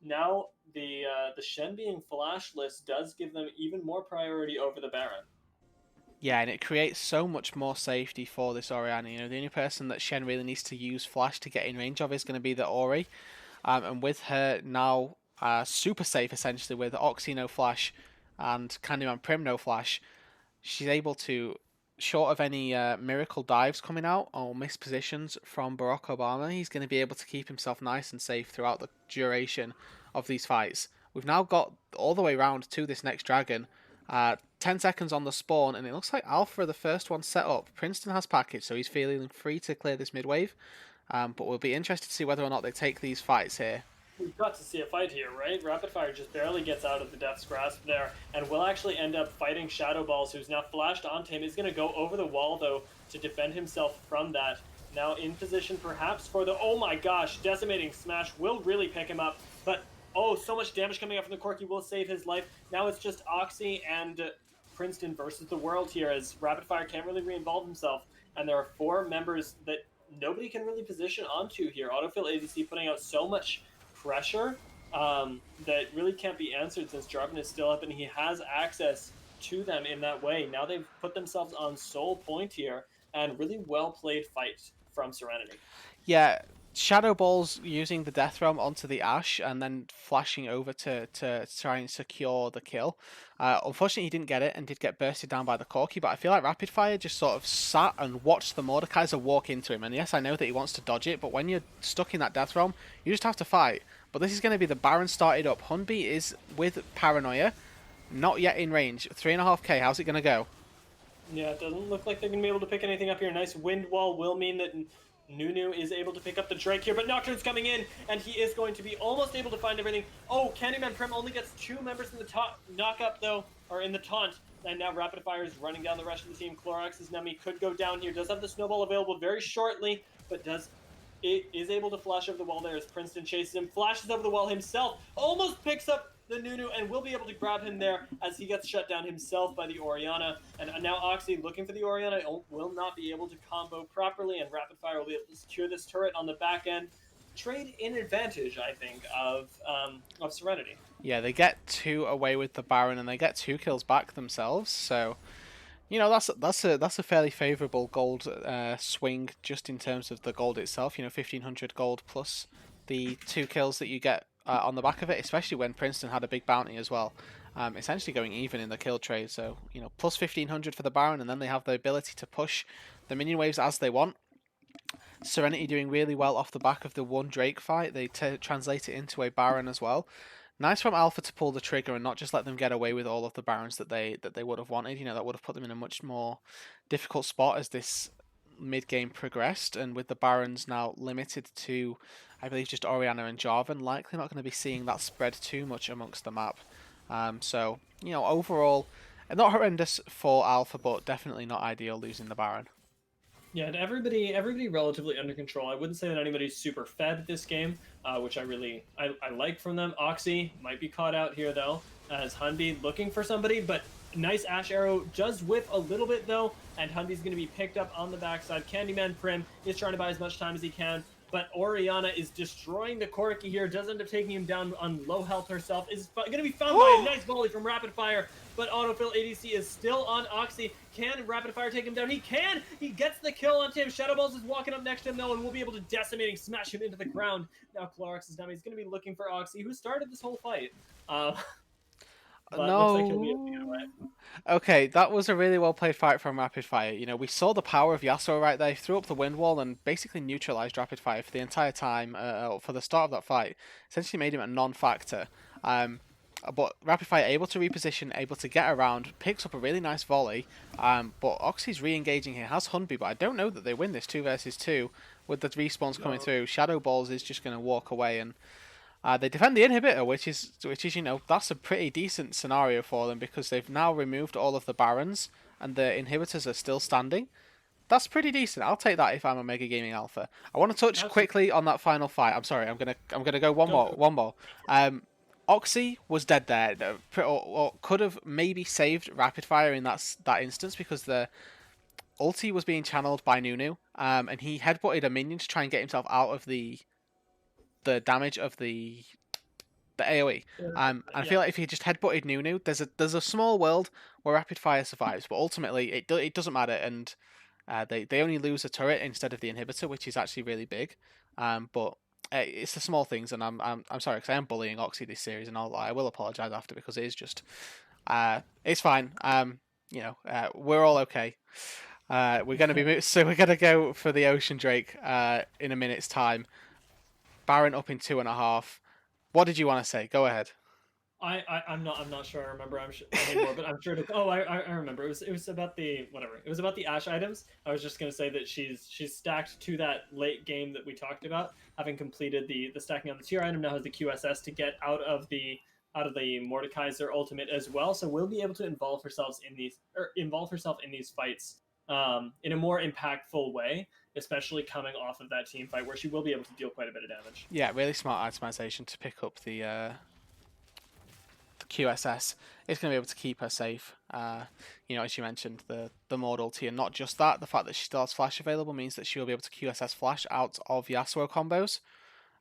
S1: now the Shen being flashless does give them even more priority over the Baron.
S2: yeah, and it creates so much more safety for this Orianna. The only person that Shen really needs to use Flash to get in range of is going to be the Ori. And with her now super safe, essentially, with Oxy no Flash and Candyman Prim no Flash, she's able to, short of any miracle dives coming out or missed positions from Barack Obama, he's going to be able to keep himself nice and safe throughout the duration of these fights. We've now got all the way round to this next dragon. 10 seconds on the spawn, and it looks like Alpha are the first one set up. Princeton has package, so he's feeling free to clear this mid wave. But we'll be interested to see whether or not they take these fights here.
S1: We've got to see a fight here, right? Rapid Fire just barely gets out of the Death's Grasp there, and will actually end up fighting Shadow Balls, who's now flashed onto him. He's going to go over the wall, though, to defend himself from that. Now in position, perhaps, for the... Oh my gosh, Decimating Smash will really pick him up, but... Oh, so much damage coming up from the Corki will save his life. Now it's just Oxy and Princeton versus the world here, as Rapid Fire can't really re-involve himself, and there are 4 members that nobody can really position onto here. Autofill ADC putting out so much pressure that really can't be answered since Jarvan is still up and he has access to them in that way. Now they've put themselves on sole point here, and really well played fight from Serenity.
S2: Yeah, Shadow Balls using the Death Realm onto the Ash and then flashing over to try and secure the kill. Unfortunately, he didn't get it and did get bursted down by the Corki, but I feel like Rapid Fire just sort of sat and watched the Mordekaiser walk into him. And yes, I know that he wants to dodge it, but when you're stuck in that Death Realm, you just have to fight. But this is going to be the Baron started up. Hunby is with Paranoia, not yet in range. 3.5k, how's it going to go?
S1: Yeah, it doesn't look like they're going to be able to pick anything up here. Nice wind wall will mean that Nunu is able to pick up the Drake here, but Nocturne's coming in, and he is going to be almost able to find everything. Oh, Candyman Prim only gets 2 members in the knock-up, though, or in the taunt. And now Rapid Fire is running down the rest of the team. Clorox's Nemi could go down here. Does have the snowball available very shortly, but is able to flash over the wall there as Princeton chases him. Flashes over the wall himself. Almost picks up the Nunu and will be able to grab him there as he gets shut down himself by the Orianna. And now Oxy looking for the Orianna will not be able to combo properly, and Rapid Fire will be able to secure this turret on the back end. Trade in advantage, I think, of Serenity.
S2: Yeah, they get 2 away with the Baron, and they get 2 kills back themselves. So, you know, that's a fairly favourable gold swing just in terms of the gold itself. You know, 1,500 gold plus the 2 kills that you get on the back of it, especially when Princeton had a big bounty as well. Essentially going even in the kill trade. So, you know, plus 1,500 for the Baron, and then they have the ability to push the minion waves as they want. Serenity doing really well off the back of the one Drake fight. They translate it into a Baron as well. Nice from Alpha to pull the trigger and not just let them get away with all of the Barons that they would have wanted. You know, that would have put them in a much more difficult spot as this mid game progressed. And with the Barons now limited to, I believe, just Orianna and Jarvan, likely not going to be seeing that spread too much amongst the map. So, you know, overall, not horrendous for Alpha, but definitely not ideal losing the Baron.
S1: Yeah, and everybody relatively under control. I wouldn't say that anybody's super fed this game, which I like from them. Oxy might be caught out here though, as Hunby looking for somebody, but nice Ash Arrow does whiff a little bit though, and Hunby's going to be picked up on the backside. Candyman Prim is trying to buy as much time as he can, but Orianna is destroying the Corki here, does end up taking him down on low health herself, is going to be found by a nice volley from Rapid Fire, but Autofill ADC is still on Oxy. Can Rapid Fire take him down? He can! He gets the kill onto him. Shadowballs is walking up next to him though, and will be able to decimating smash him into the ground. Now Clorox is down. He's going to be looking for Oxy, who started this whole fight. But
S2: no.
S1: looks like he'll be able to get away.
S2: Okay, that was a really well played fight from Rapid Fire. You know, we saw the power of Yasuo right there. He threw up the wind wall and basically neutralized Rapid Fire for the entire time for the start of that fight. Essentially made him a non-factor. But Rapid Fire able to reposition, able to get around, picks up a really nice volley. But Oxy's re-engaging here, has Hunby, but I don't know that they win this 2 versus 2 with the respawns coming through. Shadow Balls is just going to walk away, and they defend the inhibitor, which is you know, that's a pretty decent scenario for them because they've now removed all of the Barons and the inhibitors are still standing. That's pretty decent. I'll take that if I'm a Mega Gaming Alpha. I want to touch quickly on that final fight. I'm sorry, I'm gonna go one more. Oxy was dead there, or could have maybe saved Rapid Fire in that instance because the ulti was being channeled by Nunu, and he headbutted a minion to try and get himself out of the damage of the AoE. And I feel like if he just headbutted Nunu, there's a small world where Rapid Fire survives, but ultimately it doesn't matter, and they only lose a turret instead of the inhibitor, which is actually really big. But it's the small things, and I'm sorry because I am bullying Oxy this series, and I will apologize after because it is just it's fine. You know, we're all okay. We're gonna go for the Ocean Drake in a minute's time. Baron up in 2.5. What did you want to say? Go ahead.
S1: I'm not sure I remember anymore, but I'm sure to, I remember. It was about the whatever. It was about the Ash items. I was just gonna say that she's stacked to that late game that we talked about, having completed the stacking on the tier item, now has the QSS to get out of the Mordekaiser ultimate as well. So we'll be able to involve herself in these fights in a more impactful way, especially coming off of that team fight where she will be able to deal quite a bit of damage.
S2: Yeah, really smart itemization to pick up the QSS. It's going to be able to keep her safe. You know, as you mentioned, the Mord ulti, and not just that, the fact that she still has Flash available means that she will be able to QSS Flash out of Yasuo combos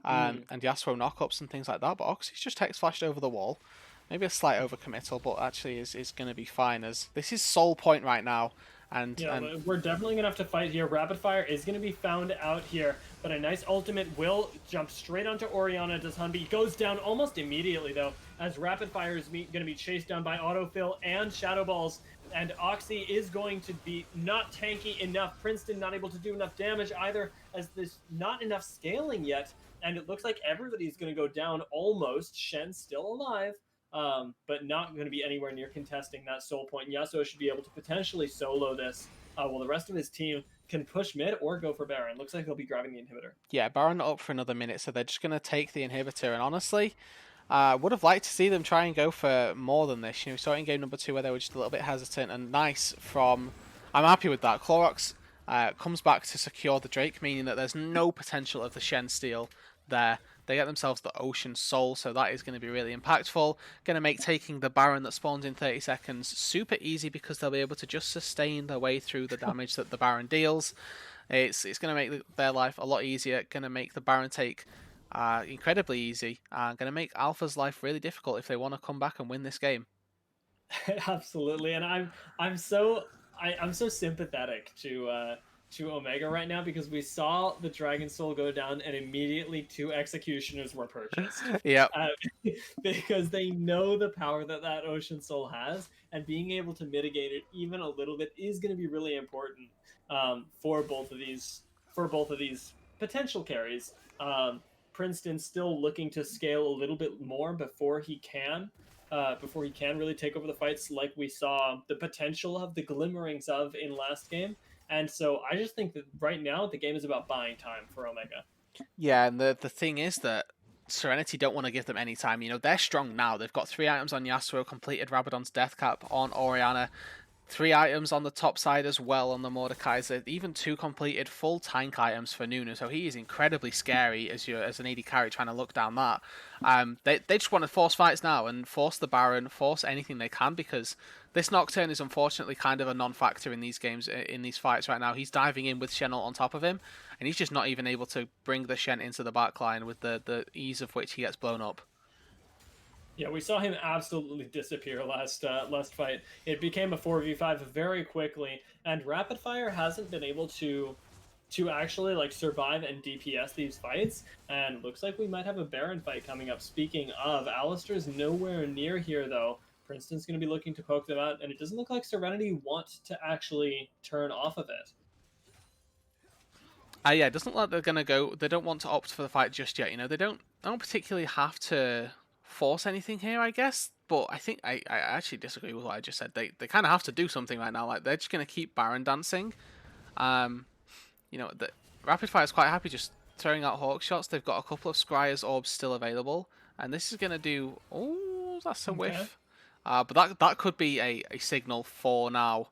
S2: and Yasuo knockups and things like that. But Oxy's just text flashed over the wall. Maybe a slight overcommittal, but actually is going to be fine, as this is Soul Point right now. And
S1: we're definitely going to have to fight here. Rapid Fire is going to be found out here, but a nice ultimate will jump straight onto Orianna. Does Hunby goes down almost immediately, though, as Rapid Fire is going to be chased down by Autofill and Shadow Balls, and Oxy is going to be not tanky enough. Princeton not able to do enough damage either, as there's not enough scaling yet, and it looks like everybody's going to go down almost. Shen's still alive, but not going to be anywhere near contesting that Soul Point. Yasuo should be able to potentially solo this, while the rest of his team can push mid or go for Baron. Looks like he'll be grabbing the inhibitor.
S2: Yeah, Baron not up for another minute, so they're just going to take the inhibitor, and honestly, would have liked to see them try and go for more than this. You know, we saw it in game number 2 where they were just a little bit hesitant, and nice from... I'm happy with that. Clorox comes back to secure the Drake, meaning that there's no potential of the Shen steal there. They get themselves the Ocean Soul, so that is going to be really impactful. Going to make taking the Baron that spawns in 30 seconds super easy because they'll be able to just sustain their way through the damage that the Baron deals. It's going to make their life a lot easier. Going to make the Baron take incredibly easy. Going to make Alpha's life really difficult if they want to come back and win this game.
S1: Absolutely, and I'm so sympathetic to Omega right now because we saw the Dragon Soul go down and immediately two executioners were purchased.
S2: Yep.
S1: Uh, because they know the power that that Ocean Soul has, and being able to mitigate it even a little bit is going to be really important for both of these potential carries. Princeton's still looking to scale a little bit more before he can really take over the fights, like we saw the potential of the glimmerings of in last game. And so I just think that right now the game is about buying time for Omega.
S2: Yeah, and the thing is that Serenity don't want to give them any time. You know, they're strong now. They've got 3 items on Yasuo, completed Rabadon's Death Cap on Orianna, 3 items on the top side as well on the Mordekaiser, even 2 completed full tank items for Nunu, so he is incredibly scary as an AD carry trying to look down that. They just want to force fights now and force the Baron, force anything they can, because this Nocturne is unfortunately kind of a non-factor in these games, in these fights right now. He's diving in with Shen on top of him, and he's just not even able to bring the Shen into the backline with the ease of which he gets blown up.
S1: Yeah, we saw him absolutely disappear last fight. It became a 4v5 very quickly, and Rapid Fire hasn't been able to actually like survive and DPS these fights. And looks like we might have a Baron fight coming up. Speaking of, Alistair's nowhere near here though. Princeton's going to be looking to poke them out, and it doesn't look like Serenity want to actually turn off of it.
S2: Yeah, it doesn't look like they're gonna go. They don't want to opt for the fight just yet. You know, they don't particularly have to force anything here, I guess. But I think I actually disagree with what I just said. They kind of have to do something right now. Like they're just gonna keep Baron dancing. Um, you know, the Rapid Fire is quite happy just throwing out Hawk shots. They've got a couple of Scryer's orbs still available, and this is gonna do. Oh, that's a
S1: Okay.
S2: whiff. But that could be a signal for now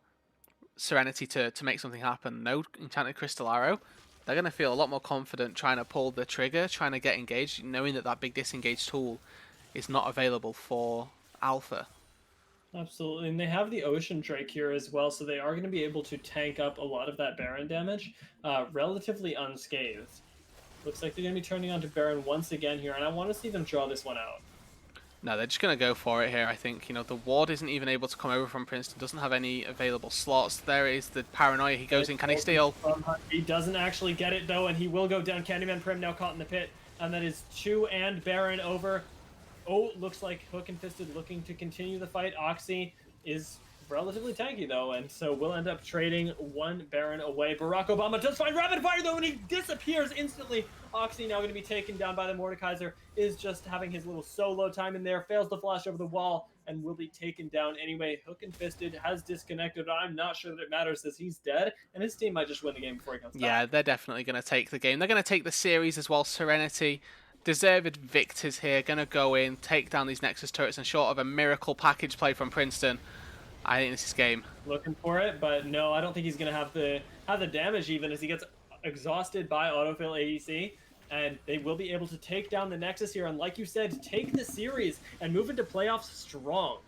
S2: Serenity to make something happen. No Enchanted Crystal Arrow. They're going to feel a lot more confident trying to pull the trigger, trying to get engaged, knowing that that big disengage tool is not available for Alpha.
S1: Absolutely, and they have the Ocean Drake here as well, so they are going to be able to tank up a lot of that Baron damage relatively unscathed. Looks like they're going to be turning on to Baron once again here, and I want to see them draw this one out.
S2: No, they're just going to go for it here, I think. You know, the ward isn't even able to come over from Princeton, doesn't have any available slots. There is the paranoia. He goes in. Can he steal?
S1: He doesn't actually get it, though, and he will go down. Candyman Prim now caught in the pit, and that is 2 and Baron over. Oh, looks like Hook and Fisted looking to continue the fight. Oxy is relatively tanky, though, and so we'll end up trading 1 Baron away. Barack Obama does find Rapid Fire, though, and he disappears instantly. Oxy now going to be taken down by the Mordekaiser, is just having his little solo time in there, fails to flash over the wall, and will be taken down anyway. Hook and Fisted has disconnected, but I'm not sure that it matters as he's dead, and his team might just win the game before he comes back.
S2: Yeah, they're definitely going to take the game. They're going to take the series as well. Serenity, deserved victors here, going to go in, take down these Nexus turrets, and short of a miracle package play from Princeton, I think this is game.
S1: Looking for it, but no, I don't think he's going to have the damage even as he gets exhausted by autofill AEC. And they will be able to take down the Nexus here, and like you said, take the series and move into playoffs strong.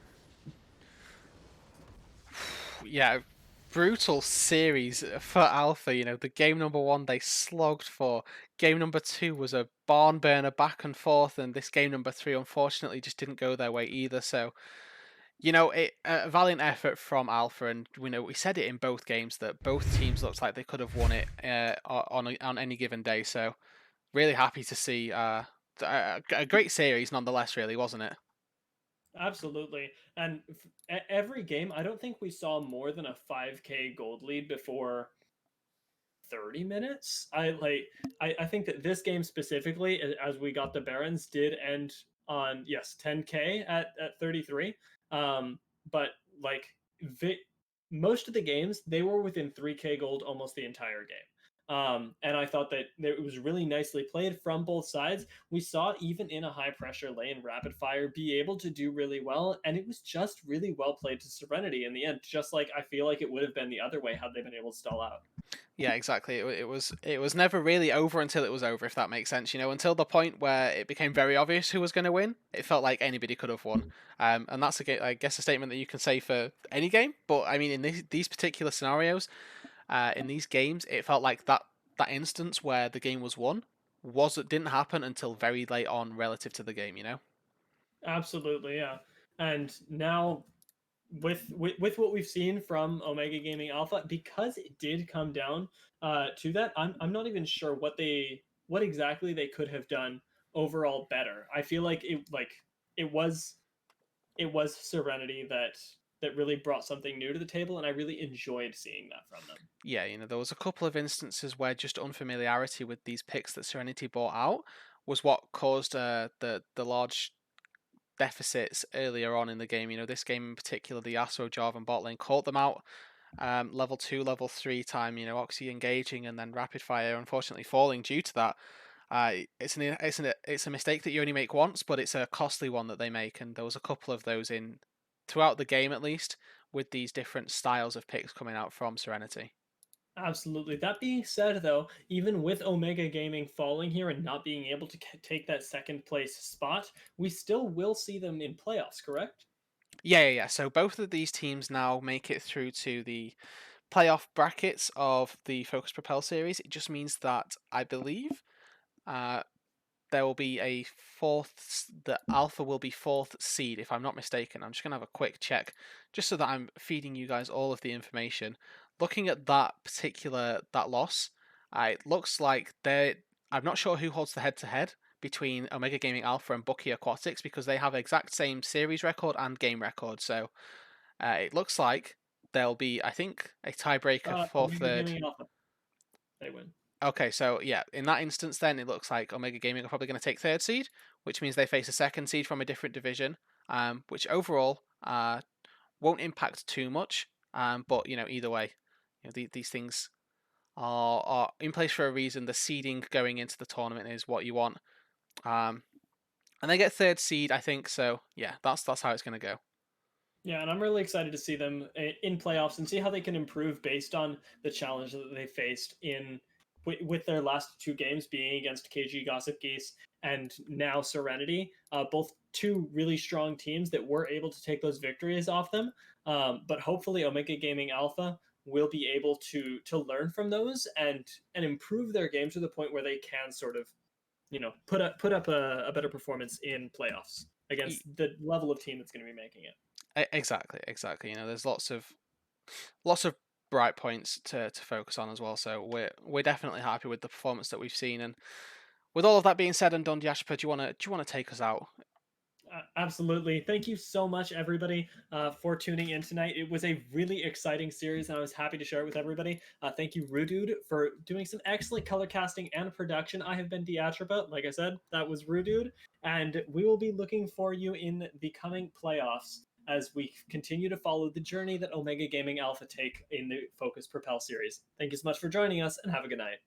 S2: Yeah, brutal series for Alpha. You know, the game number 1 they slogged for. Game number 2 was a barn burner back and forth, and this game number 3 unfortunately just didn't go their way either. So, you know, a valiant effort from Alpha, and we said it in both games that both teams looked like they could have won it on any given day. So, really happy to see a great series nonetheless. Really, wasn't it?
S1: Absolutely. And every game, I don't think we saw more than a 5k gold lead before 30 minutes. I think that this game specifically, as we got the Barons, did end on, yes, 10k at 33. But like most of the games, they were within 3k gold almost the entire game. And I thought that it was really nicely played from both sides. We saw even in a high pressure lane, Rapid Fire be able to do really well, and it was just really well played to Serenity in the end. Just like I feel like it would have been the other way had they been able to stall out.
S2: Yeah, exactly. It was never really over until it was over, if that makes sense. You know, until the point where it became very obvious who was going to win. It felt like anybody could have won, and that's I guess a statement that you can say for any game. But I mean, in these particular scenarios, in these games, it felt like that instance where the game was won didn't happen until very late on relative to the game. You know.
S1: Absolutely, yeah. And now with what we've seen from Omega Gaming Alpha, because it did come down to that, I'm not even sure what exactly they could have done overall better. I feel like it was it was Serenity that really brought something new to the table, and I really enjoyed seeing that from them.
S2: Yeah, you know, there was a couple of instances where just unfamiliarity with these picks that Serenity brought out was what caused the large deficits earlier on in the game. You know, this game in particular, the Yasuo Jarvan bot lane caught them out. Level 2, level 3 time, you know, Oxy engaging and then Rapid Fire unfortunately falling due to that. It's a mistake that you only make once, but it's a costly one that they make, and there was a couple of those in throughout the game at least, with these different styles of picks coming out from Serenity.
S1: Absolutely. That being said, though, even with Omega Gaming falling here and not being able to take that second place spot, we still will see them in playoffs, correct?
S2: Yeah. So both of these teams now make it through to the playoff brackets of the Focus Propel series. It just means that I believe uh, there will be a the alpha will be fourth seed, if I'm not mistaken. I'm just going to have a quick check, just so that I'm feeding you guys all of the information. Looking at that loss, it looks like I'm not sure who holds the head-to-head between Omega Gaming Alpha and Bucky Aquatics, because they have exact same series record and game record. So it looks like there'll be, I think, a tiebreaker for
S1: Omega
S2: third.
S1: Gaming Alpha, they win.
S2: Okay, so yeah, in that instance, then it looks like Omega Gaming are probably going to take third seed, which means they face a second seed from a different division, which overall won't impact too much. But you know, either way, you know, these things are in place for a reason. The seeding going into the tournament is what you want, um, and they get third seed, I think. So yeah, that's how it's going to go.
S1: Yeah, and I'm really excited to see them in playoffs and see how they can improve based on the challenge that they faced in with their last two games being against KG Gossip Geese and now Serenity. Both two really strong teams that were able to take those victories off them. But hopefully, Omega Gaming Alpha will be able to learn from those and improve their game to the point where they can sort of put up a better performance in playoffs against the level of team that's going to be making it.
S2: Exactly. You know, there's lots of bright points to focus on as well. So we're definitely happy with the performance that we've seen. And with all of that being said and done, Jasper, do you wanna take us out?
S1: Absolutely. Thank you so much, everybody, for tuning in tonight. It was a really exciting series, and I was happy to share it with everybody. Thank you, Rudude, for doing some excellent color casting and production. I have been Diatriba. Like I said, that was Rudude. And we will be looking for you in the coming playoffs as we continue to follow the journey that Omega Gaming Alpha take in the Focus Propel series. Thank you so much for joining us, and have a good night.